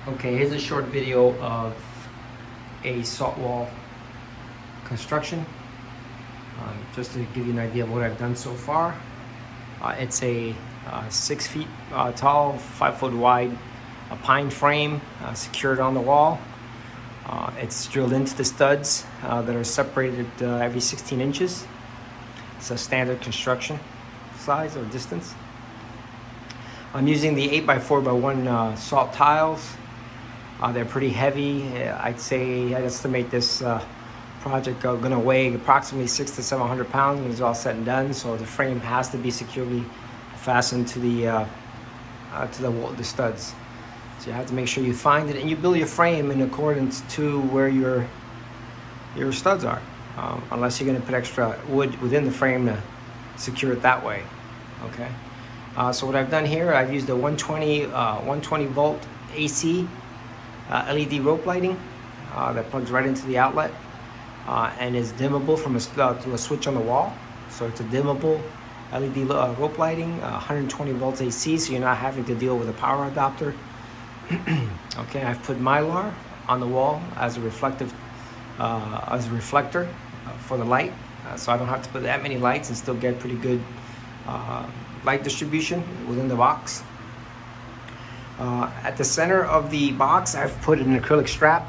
Okay, here's a short video of a salt wall construction. Just to give you an idea of what I've done so far. It's a 6 feet tall, 5 foot wide pine frame secured on the wall. It's drilled into the studs that are separated every 16 inches. It's a standard construction size or distance. I'm using the 8x4x1 salt tiles. They're pretty heavy. I'd estimate this project going to weigh approximately 600 to 700 pounds when it's all said and done. So the frame has to be securely fastened to the studs. So you have to make sure you find it and you build your frame in accordance to where your studs are, unless you're going to put extra wood within the frame to secure it that way. Okay. So what I've done here, I've used a 120 volt AC LED rope lighting that plugs right into the outlet and is dimmable from to a switch on the wall. So it's a dimmable LED rope lighting, 120 volts AC, so you're not having to deal with a power adapter. Okay, I've put Mylar on the wall as a reflector for the light, so I don't have to put that many lights and still get pretty good light distribution within the box. At the center of the box, I've put an acrylic strap.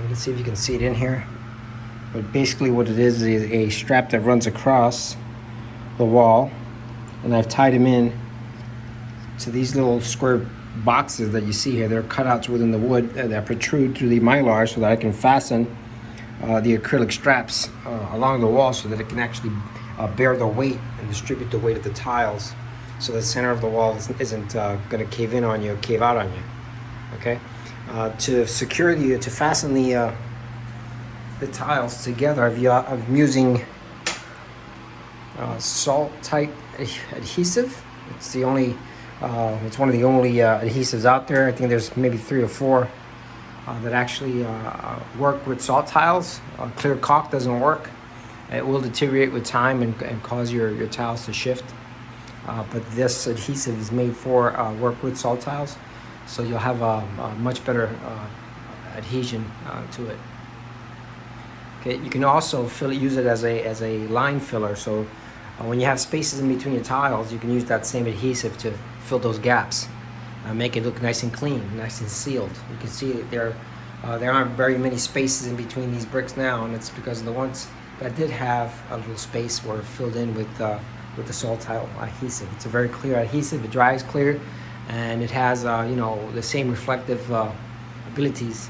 Let's see if you can see it in here. But basically what it is a strap that runs across the wall, and I've tied them in to these little square boxes that you see here. They're cutouts within the wood that protrude through the Mylar so that I can fasten the acrylic straps along the wall so that it can actually bear the weight and distribute the weight of the tiles, so the center of the wall isn't going to cave in on you or cave out on you. Okay, to fasten the tiles together, I'm using salt type adhesive. It's one of the only adhesives out there. I think there's maybe 3 or 4 that actually work with salt tiles. Clear caulk doesn't work. It will deteriorate with time and cause your tiles to shift. But this adhesive is made for work with salt tiles, so you'll have a much better adhesion to it. Okay, you can also use it as a line filler. So when you have spaces in between your tiles, you can use that same adhesive to fill those gaps, make it look nice and clean, nice and sealed. You can see that there aren't very many spaces in between these bricks now, and it's because the ones that did have a little space were filled in with the salt tile adhesive. It's a very clear adhesive. It dries clear, and it has the same reflective abilities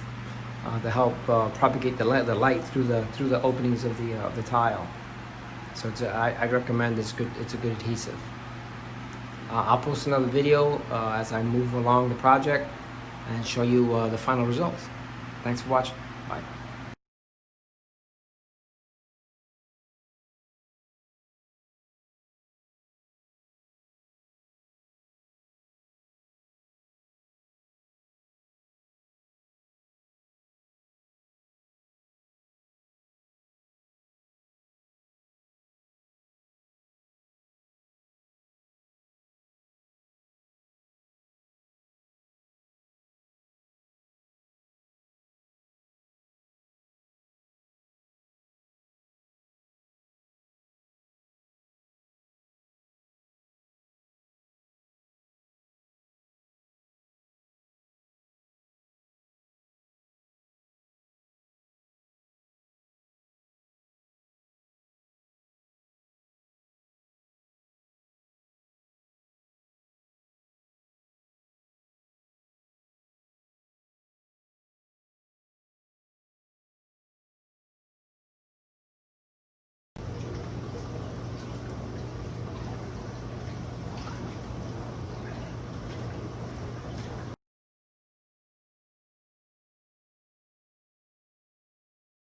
to help propagate the light through the openings of the tile. So I'd recommend it's good. It's a good adhesive. I'll post another video as I move along the project and show you the final results. Thanks for watching.